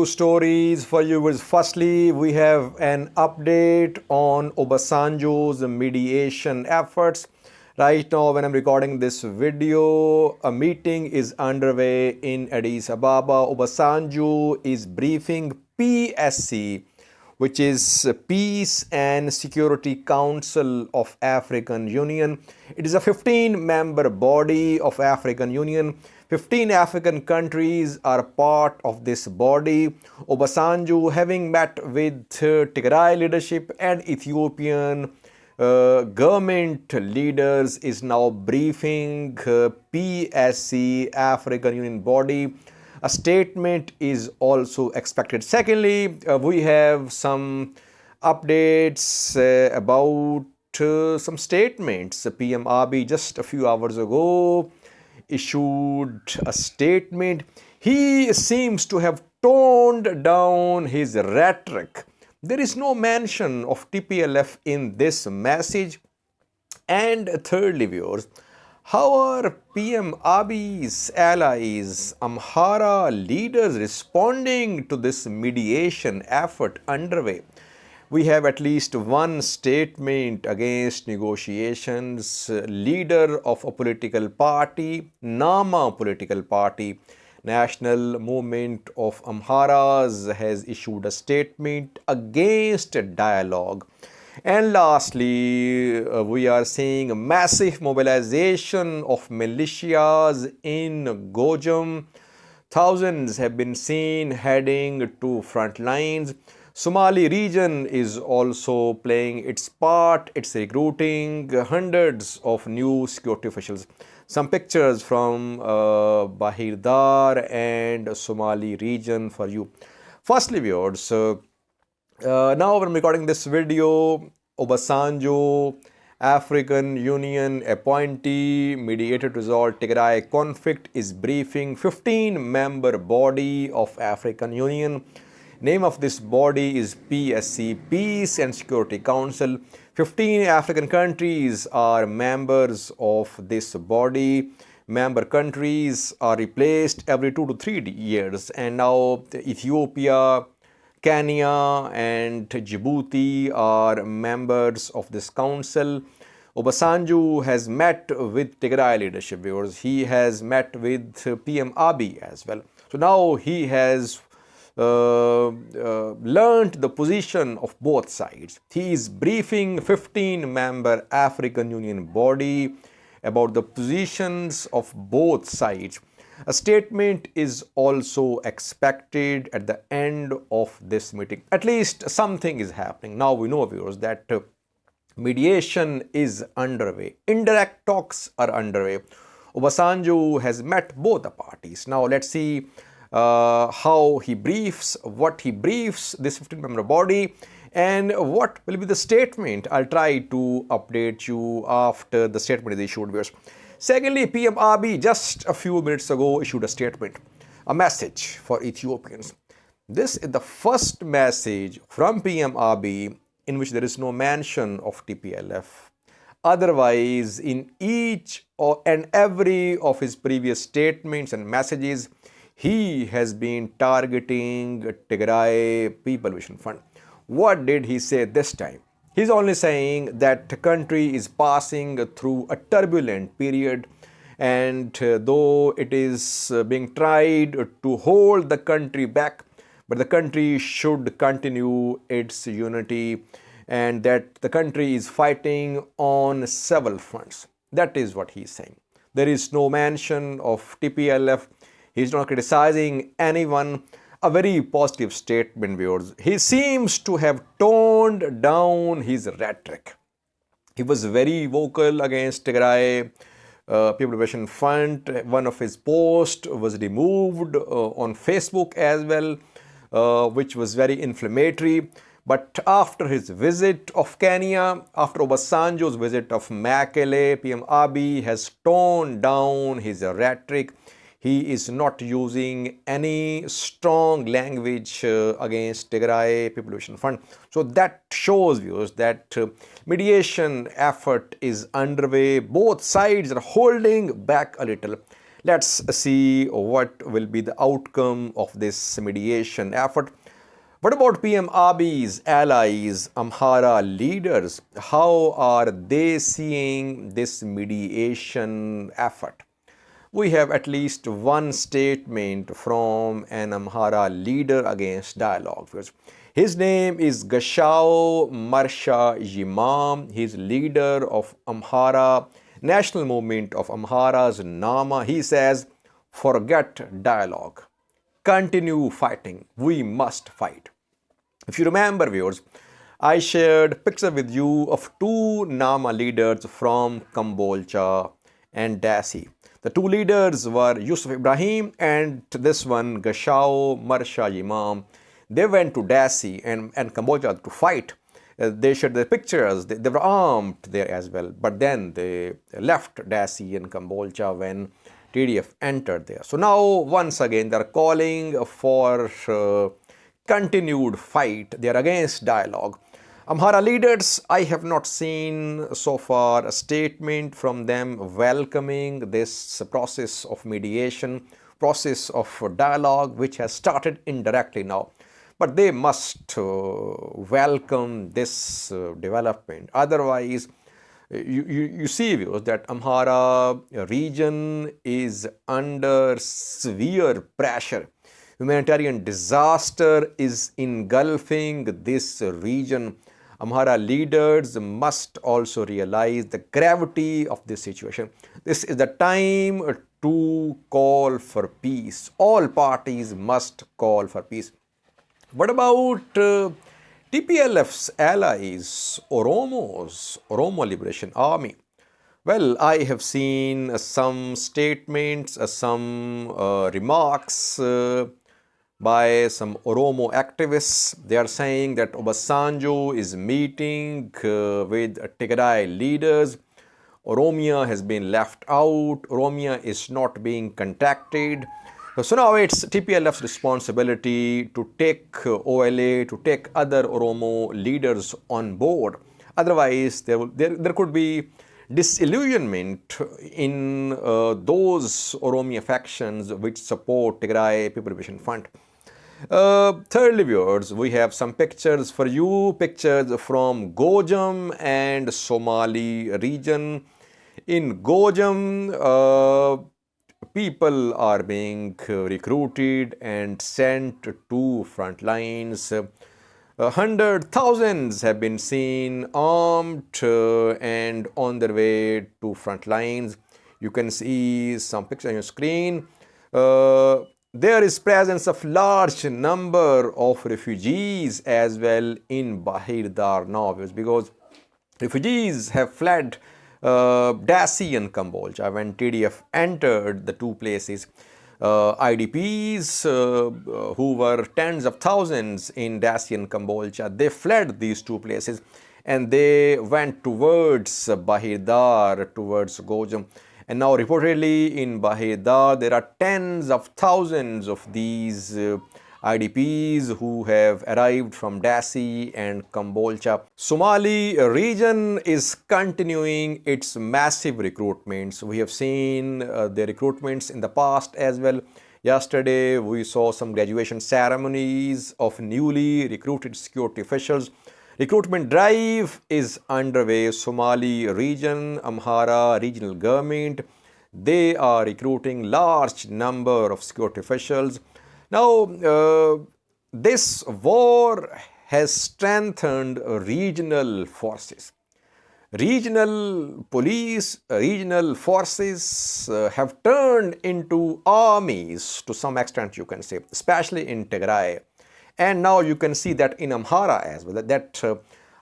stories for you. Firstly, we have an update on Obasanjo's mediation efforts. Right now, when I'm recording this video, a meeting is underway in Addis Ababa. Obasanjo is briefing PSC, which is Peace and Security Council of African Union. It is a 15-member body of African Union. 15 African countries are part of this body. Obasanjo, having met with Tigray leadership and Ethiopian government leaders, is now briefing PSC, African Union body. A statement is also expected. Secondly, we have some updates about some statements. PM Abiy just a few hours ago issued a statement. He seems to have toned down his rhetoric. There is no mention of TPLF in this message. And thirdly, viewers, how are PM Abiy's allies, Amhara leaders, responding to this mediation effort underway? We have at least one statement against negotiations. Leader of a political party, Nama political party, National Movement of Amharas, has issued a statement against dialogue. And lastly, we are seeing a massive mobilization of militias in Gojam. Thousands have been seen heading to front lines. Somali region is also playing its part. It's recruiting hundreds of new security officials. Some pictures from Bahir Dar and Somali region for you. Firstly, viewers, now when I'm recording this video, Obasanjo, African Union appointee, mediator to resolve Tigray conflict, is briefing 15-member body of African Union. Name of this body is PSC, Peace and Security Council. 15 African countries are members of this body. Member countries are replaced every 2 to 3 years. And now Ethiopia, Kenya and Djibouti are members of this council. Obasanjo has met with Tigray leadership, viewers. He has met with PM Abiy as well. So now he has learned the position of both sides. He is briefing 15-member African Union body about the positions of both sides. A statement is also expected at the end of this meeting. At least something is happening. Now we know, viewers, that mediation is underway. Indirect talks are underway. Obasanjo has met both the parties. Now let's see how he briefs, what he briefs this 15-member body, and what will be the statement. I'll try to update you after the statement is issued, viewers. Secondly, PM Abiy just a few minutes ago issued a statement, a message for Ethiopians. This is the first message from PM Abiy in which there is no mention of TPLF. Otherwise, in each and every of his previous statements and messages, he has been targeting Tigray People Vision Fund. What did he say this time? He's only saying that the country is passing through a turbulent period, and though it is being tried to hold the country back, but the country should continue its unity, and that the country is fighting on several fronts. That is what he's saying. There is no mention of TPLF. He's not criticizing anyone. A very positive statement, viewers. He seems to have toned down his rhetoric. He was very vocal against Tigray People Vision Fund. One of his posts was removed on Facebook as well, which was very inflammatory. But after his visit of Kenya, after Obasanjo's visit of Mekele, PM Abiy has toned down his rhetoric. He is not using any strong language against Tigray People Vision Fund. So that shows, viewers, that mediation effort is underway. Both sides are holding back a little. Let's see what will be the outcome of this mediation effort. What about PM Abiy's allies, Amhara leaders? How are they seeing this mediation effort? We have at least one statement from an Amhara leader against dialogue. His name is Gashao Marsha Yimam. He is leader of Amhara, National Movement of Amhara's Nama. He says, forget dialogue. Continue fighting. We must fight. If you remember, viewers, I shared picture with you of two Nama leaders from Kambolcha and Dasi. The two leaders were Yusuf Ibrahim and this one, Gashao Marsha Imam. They went to Dasi and Cambodia to fight. They shared their pictures. They were armed there as well. But then they left Dasi and Cambodia when TDF entered there. So now, once again, they are calling for continued fight. They are against dialogue. Amhara leaders, I have not seen so far a statement from them welcoming this process of mediation, process of dialogue, which has started indirectly now. But they must welcome this development. Otherwise, you see, viewers, that Amhara region is under severe pressure. Humanitarian disaster is engulfing this region. Amhara leaders must also realize the gravity of this situation. This is the time to call for peace. All parties must call for peace. What about TPLF's allies, Oromo Liberation Army? Well, I have seen some statements, some remarks by some Oromo activists. They are saying that Obasanjo is meeting with Tigray leaders. Oromia has been left out. Oromia is not being contacted. So now it's TPLF's responsibility to take OLA, to take other Oromo leaders on board. Otherwise, there could be disillusionment in those Oromia factions which support Tigray People Liberation Front. Thirdly, viewers, we have some pictures for you, pictures from Gojam and Somali region. In Gojam, people are being recruited and sent to front lines. Thousands have been seen armed and on their way to front lines. You can see some pictures on your screen. There is presence of large number of refugees as well in Bahir Dar now, because refugees have fled Dasi and Cambodia when TDF entered the two places. IDPs who were tens of thousands in Dasi and Cambodia, they fled these two places and they went towards Bahir Dar, towards Gojam. And now reportedly in Bahir Dar, there are tens of thousands of these IDPs who have arrived from Dasi and Cambodia. Somali region is continuing its massive recruitments. We have seen the recruitments in the past as well. Yesterday, we saw some graduation ceremonies of newly recruited security officials. Recruitment drive is underway. Somali region, Amhara regional government, they are recruiting large number of security officials. Now, this war has strengthened regional forces. Regional police, regional forces have turned into armies to some extent, you can say, especially in Tigray. And now you can see that in Amhara as well, that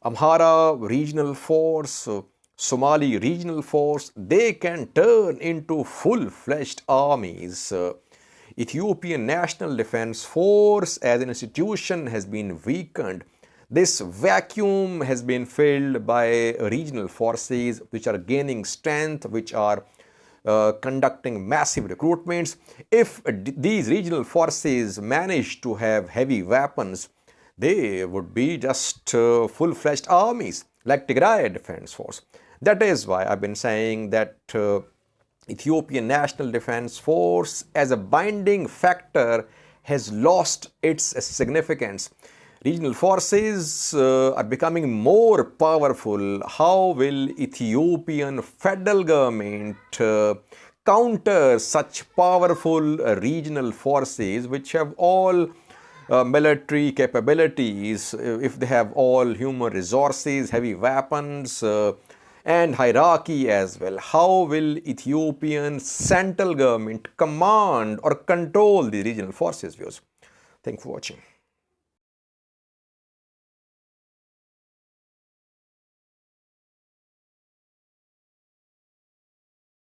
Amhara regional force, Somali regional force, they can turn into full-fledged armies. Ethiopian National Defense Force as an institution has been weakened. This vacuum has been filled by regional forces which are gaining strength, which are conducting massive recruitments. If these regional forces manage to have heavy weapons, they would be just full-fledged armies like Tigray Defense Force. That is why I've been saying that Ethiopian National Defense Force as a binding factor has lost its significance. Regional forces are becoming more powerful. How will Ethiopian federal government counter such powerful regional forces which have all military capabilities, if they have all human resources, heavy weapons, and hierarchy as well? How will Ethiopian central government command or control the regional forces? Viewers, thanks for watching.